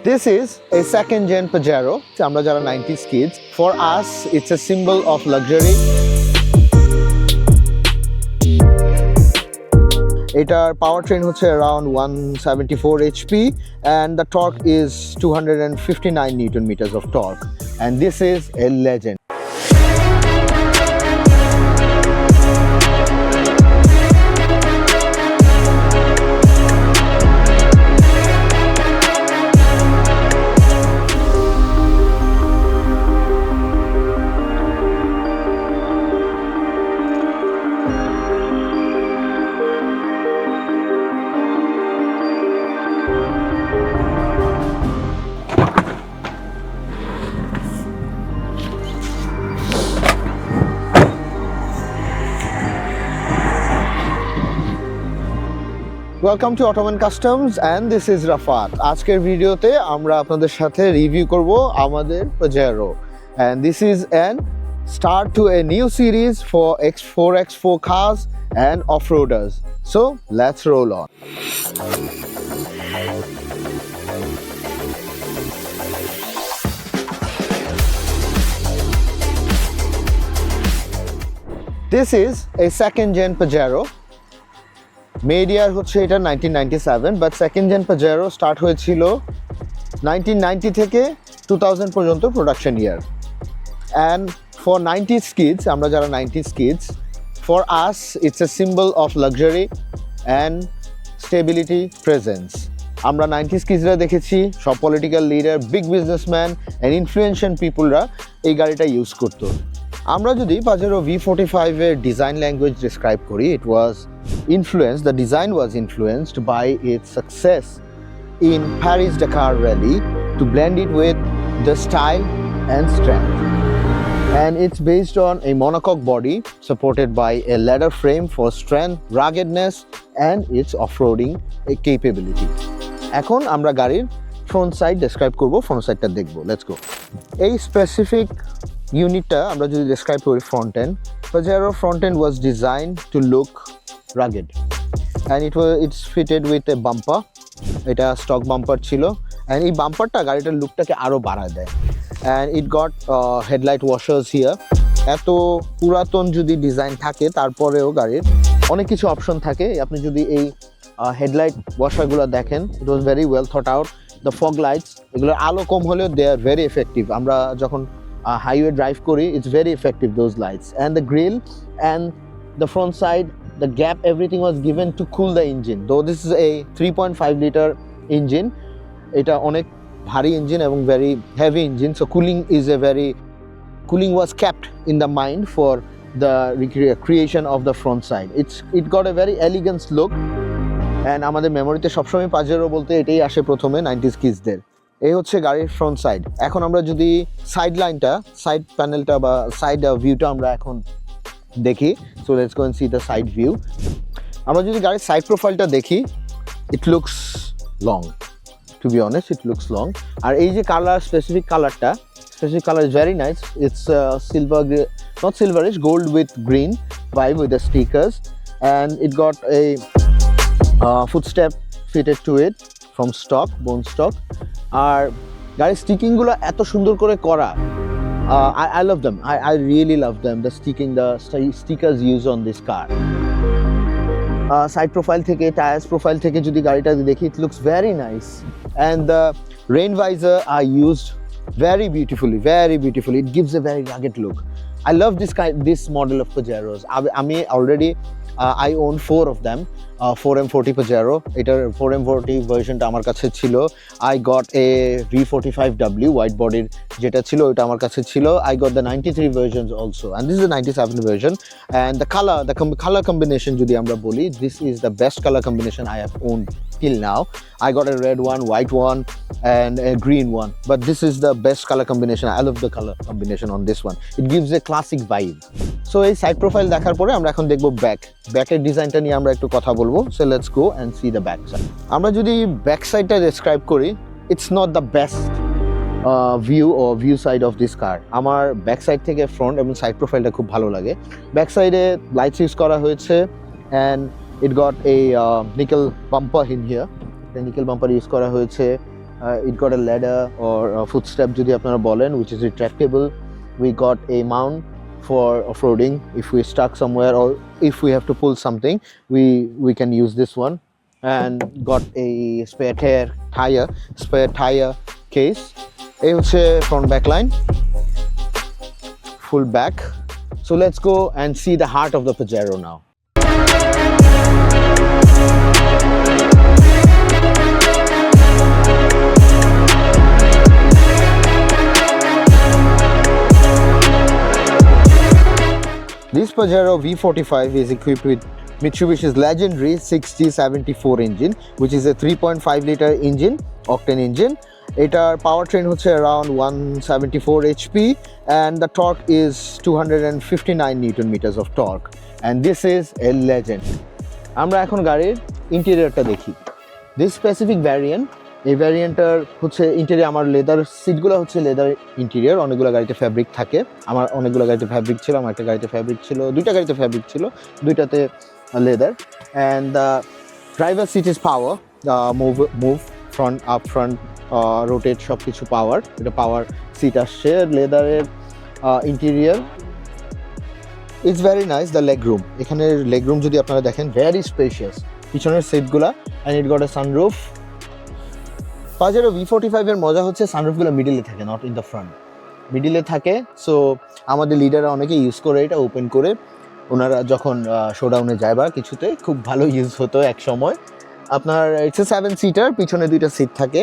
This is a second-gen Pajero. আমরা যারা 90s kids, for us it's a symbol of luxury. এটার powertrain হচ্ছে around 174 HP and the torque is 259 Newton meters of torque, and this is a legend. Welcome to Automan Customs and this is Rafat. আজকের ভিডিওতে আমরা আপনাদের সাথে review করব আমাদের Pajero, and this is an start to a new series for X4X4 cars and off-roaders. So let's roll on. This is a second-gen Pajero. Made year হচ্ছে এটা 1997, but second gen Pajero start হয়েছিল 1990 থেকে 2000 পর্যন্ত production year. And for 90s kids, আমরা যারা 90s kids, for us it's a symbol of luxury and stability presence. আমরা 90s kidsরা দেখেছি সব political leader, big businessmen and influential peopleরা এই গাড়িটা ইউজ করতো। আমরা যদি Pajero V45 এর ডিজাইন ল্যাঙ্গুয়েজ ডেসক্রাইব করি, the design was influenced by its success in Paris Dakar rally to blend it with the style and strength. And it's based on a monocoque body supported by a leather frame for strength, ruggedness and its off-roading capability. এখন আমরা গাড়ির front side describe করব, front সাইডটা দেখব। Let's go. এই specific ইউনিটটা আমরা যদি ডেসক্রাইব করি, front end, Pajero front end was designed to look rugged and it's fitted with a bumper. এটা স্টক বাম্পার ছিল, and এই বাম্পারটা গাড়িটার লুকটাকে আরো বাড়ায় দেয়। and it got headlight washers here. এত পুরাতন যদি ডিজাইন থাকে তারপরেও গাড়ির অনেক কিছু অপশন থাকে। আপনি যদি এই হেডলাইট ওয়াশারগুলো দেখেন, it was very well thought out. the fog lights, এগুলোর আলো কম হলেও they are very effective. আমরা যখন highway drive করি, it's very effective, those lights. And the grille and the front side, the gap, everything was given to cool the engine. Though this is a 3.5 liter engine, এটা অনেক ভারী engine এবং very heavy engine, so cooling was kept in the mind for the creation of the front side. It got a very elegant look, and আমাদের মেমোরিতে সবসময় Pajero বলতে এটাই আসে প্রথমে 90s কিডসদের। এই হচ্ছে গাড়ির ফ্রন্ট সাইড। এখন আমরা যদি সাইড লাইনটা, সাইড প্যানেলটা বা সাইড ভিউটা আমরা এখন দেখি, so let's go and see the side view. আমরা যদি গাড়ির সাইড প্রোফাইলটা দেখি, it looks long, to be honest, it looks long. আর এই যে colour, specific colour is very nice. It's silver, not silverish, gold with green vibe with the stickers, and it got a footstep fitted to it from stock, bone stock. আর গাড়ির স্টিকিংগুলো এত সুন্দর করে করা, I love them. I really love them. The stickers used on this car. Side profile থেকে, tires profile থেকে যদি গাড়িটা দেখি, it looks very nice. And the rain visor are used very beautifully. It gives a very rugged look. I love this model of Pajeros. আমি already I own 4 of them. 4M40 Pajero. এটার 4M40 ভার্সনটা আমার কাছে ছিল। I got a V45W white bodied যেটা ছিল, ওটা আমার কাছে ছিল। I got the 93 versions also, and this is the 97 version. And the color combination যদি আমরা বলি, this is the best color combination I have owned till now. I got a red one, white one and a green one, but this is the best color combination. I love the color combination on this one. It gives a classic vibe. So এই side profile দেখার পরে আমরা এখন দেখব ব্যাকের ডিজাইনটা নিয়ে আমরা একটু কথা বলবো। So let's go and see the back side. আমরা যদি ব্যাক সাইডটা ডেসক্রাইব করি, it's not the best view side of this car. আমার ব্যাক সাইড থেকে ফ্রন্ট এবং সাইড প্রোফাইলটা খুব ভালো লাগে। ব্যাক সাইডে লাইটস ইউজ করা হয়েছে, and it got a nickel bumper in here. The nickel bumper use করা হয়েছে, It got a ladder or a footstep যদি আপনারা বলেন, which is retractable. We got a mount for off-roading. If we stuck somewhere or if we have to pull something, we can use this one. And got a spare tire case. এই হচ্ছে front back line, full back. So let's go and see the heart of the Pajero now. This Pajero V45 is equipped with Mitsubishi's legendary 6074 engine, which is a 3.5 liter engine, octane engine. Etar powertrain হচ্ছে around 174 HP and the torque is 259 Newton meters of torque, and this is a legend. আমরা এখন গাড়ির ইন্টেরিয়রটা দেখি। This specific variant, এই ভ্যারিয়েন্টটার হচ্ছে interior, আমার leather সিটগুলো হচ্ছে লেদার ইন্টেরিয়র। অনেকগুলো গাড়িতে ফ্যাব্রিক থাকে, আমার অনেকগুলো গাড়িতে ফ্যাব্রিক ছিল, আমার একটা গাড়িতে ফ্যাব্রিক ছিল, দুইটা গাড়িতে ফ্যাব্রিক ছিল, দুইটাতে leather. And the driver seat is power, move front up front rotate সব কিছু পাওয়ার, এটা পাওয়ার সিট আসছে। লেদারের interior it's very nice. The leg room, এখানের লেগ রুম যদি আপনারা দেখেন ভেরি স্পেশিয়াস, পিছনের সিটগুলা। And it got a sunroof. Pajero V45 এর মজা হচ্ছে সানরুফগুলো মিডিলে থাকে, নট ইন দ্য ফ্রন্ট, মিডিলে থাকে। সো আমাদের লিডাররা অনেকে ইউজ করে এটা ওপেন করে, ওনারা যখন শোডাউনে যায় বা কিছুতে খুব ভালো ইউজ হতো এক সময়। আপনার ইটস এ 7 সিটার, পিছনে দুইটা সিট থাকে।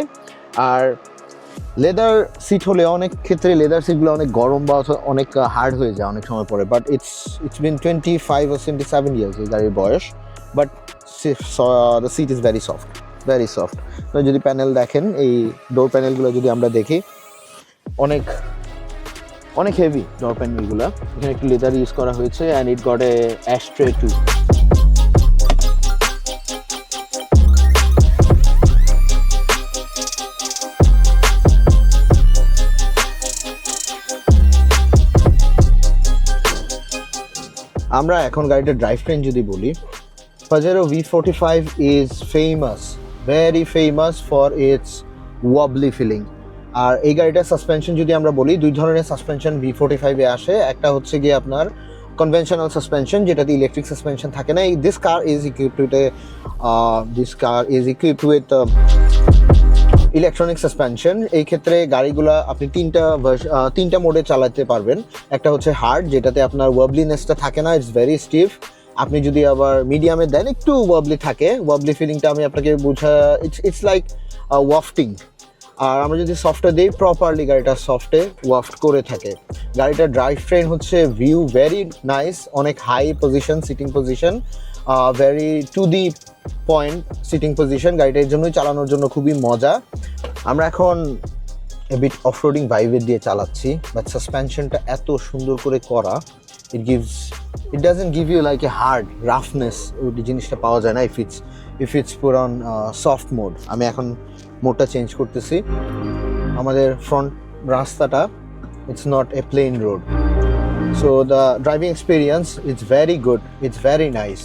আর লেদার সিট হলে অনেক ক্ষেত্রে লেদার সিটগুলো অনেক গরম বা অনেক হার্ড হয়ে যায় অনেক সময় পরে, but it's been 25 or 27 years এই গাড়ির বয়স, but the seat is very soft, very soft. তো যদি প্যানেল দেখেন, এই ডোর প্যানেলগুলো যদি আমরা দেখি, অনেক অনেক হেভি ডোর প্যানেলগুলো। এখানে একটু লেদার ইউজ করা হয়েছে। And it got a ashtray too. আমরা এখন গাড়িটার ড্রাইভ ট্রেন যদি বলি, Pajero V45 is famous, very famous for its wobbly feeling. আর এই গাড়িটার সাসপেনশন যদি আমরা বলি, দুই ধরনের সাসপেনশন V45 এ আসে। একটা হচ্ছে গিয়ে আপনার কনভেনশনাল সাসপেনশন, যেটাতে ইলেকট্রিক সাসপেনশন থাকে না। This car is equipped with electronic suspension. এই ক্ষেত্রে গাড়িগুলো আপনি তিনটা মোডে চালাতে পারবেন। একটা হচ্ছে হার্ড, যেটাতে আপনার ওয়াবলিনেসটা থাকে না, ইটস ভেরি স্টিফ। আপনি যদি আবার মিডিয়ামে দেন, একটু ওয়াবলি থাকে। ওয়াবলি ফিলিংটা আমি আপনাকে ইটস লাইক ওয়াফটিং। আর আমরা যদি সফটে দিই, প্রপারলি গাড়িটা সফটে ওয়াফট করে থাকে। গাড়িটার ড্রাইভ ট্রেন হচ্ছে ভিউ ভেরি নাইস, অনেক high position, sitting position, very to the point sitting position. গাড়িটার জন্যই চালানোর জন্য খুবই মজা। আমরা এখন বিট অফরোডিং ভাইবের দিয়ে চালাচ্ছি, বাট সাসপেনশনটা এত সুন্দর করে করা, it doesn't give you like a hard roughness, ওই জিনিসটা পাওয়া যায় না if it's put on soft mode. আমি এখন মোডটা চেঞ্জ করতেছি। আমাদের ফ্রন্ট রাস্তাটা, it's not a plain road, so the driving experience is very good, it's very nice.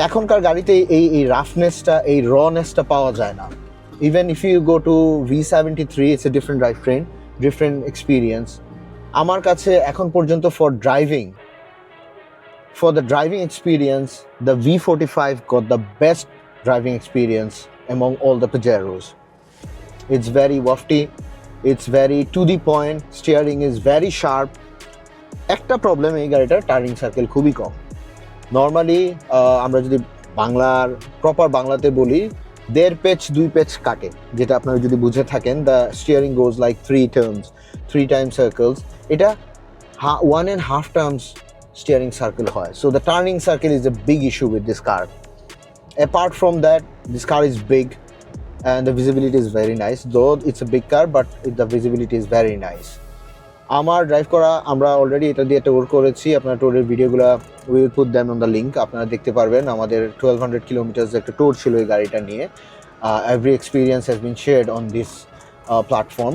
এখনকার গাড়িতে এই রাফনেসটা, এই রনেসটা পাওয়া যায় না। Even if you go to V73, it's a different drivetrain, different experience. আমার কাছে এখন পর্যন্ত for the driving experience, the V45 got the best driving experience among all the Pajeros. It's very wafty, it's very to the point, steering is very sharp. একটা problem, এই গাড়িটার turning circle খুবই কম। Normally আমরা যদি proper বাংলাতে বলি, 1.5 পেচ 2 পেচ কাটে, যেটা আপনারা যদি বুঝে থাকেন। The steering goes like 3 times circles, এটা 1.5 times steering circle হয়। So the turning circle is a big issue with this car. Apart from that, this car is big and the visibility is very nice. Though it's a big car, but the visibility is very nice. আমার drive করা, আমরা already এটা দিয়ে tour করেছি। আপনার ট্যুরের ভিডিওগুলো we will put them on the link, আপনারা দেখতে পারবেন। আমাদের 1200 কিলোমিটার্স একটা ট্যুর ছিল এই গাড়িটা নিয়ে। Every experience has been shared on this platform.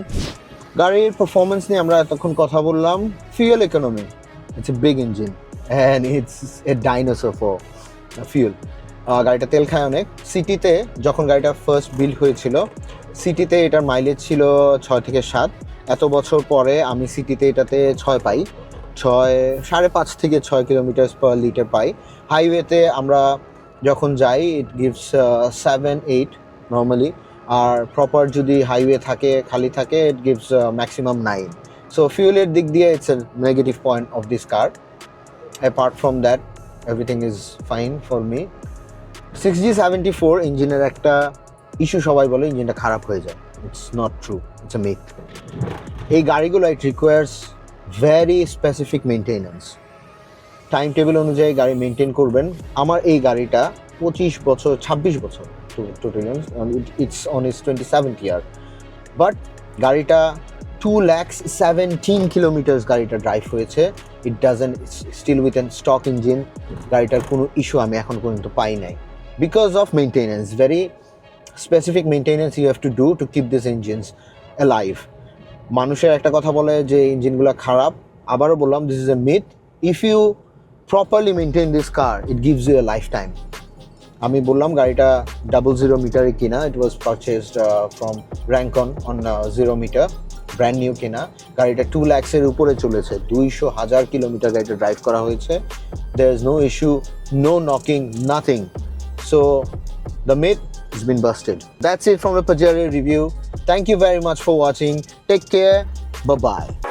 গাড়ির পারফরমেন্স নিয়ে আমরা এতক্ষণ কথা বললাম। Fuel economy, it's a big engine and it's a dinosaur for fuel. গাড়িটা তেল খায় অনেক। সিটিতে যখন গাড়িটা ফার্স্ট বিল্ড হয়েছিল, সিটিতে এটার মাইলেজ ছিল 6 থেকে 7। এত বছর পরে আমি সিটিতে এটাতে 6 পাই, 5.5 থেকে 6 কিলোমিটার পার লিটার পাই। হাইওয়েতে আমরা যখন যাই ইট গিভস 7-8 নর্মালি, আর প্রপার যদি হাইওয়ে থাকে, খালি থাকে, ইট গিভস ম্যাক্সিমাম 9। সো ফিউলের দিক দিয়ে it's a negative point of this car. Apart from that everything is fine for me. 6G74 ইঞ্জিনের একটা ইস্যু, সবাই বলে ইঞ্জিনটা খারাপ হয়ে যায়। It's not true, it's a myth. এই গাড়িগুলো it requires very specific maintenance. Time table অনুযায়ী গাড়ি মেনটেন করবেন। আমার এই গাড়িটা 26 বছর total, it's on it's 27th year, but গাড়িটা 2,17 কিলোমিটার গাড়িটা ড্রাইভ হয়েছে। It doesn't still with an stock engine. গাড়িটার কোনো ইস্যু আমি এখন পর্যন্ত পাই নাই, because of maintenance, very specific maintenance you have to do to keep this engines alive. মানুষের একটা কথা বলে যে ইঞ্জিনগুলো খারাপ, আবারও বললাম this is a myth. If you properly maintain this car it gives you a lifetime. আমি বললাম গাড়িটা 00 মিটারে কিনা, it was purchased from Rancon on 0 meter, brand new কেনা। গাড়িটা 2 লাখের উপরে চলেছে, 200,000 কিলোমিটার গাড়িটা ড্রাইভ করা হয়েছে। There is no issue, no knocking, nothing. So the myth has been busted. That's it from the Pajero review. Thank you very much for watching. Take care. Bye-bye.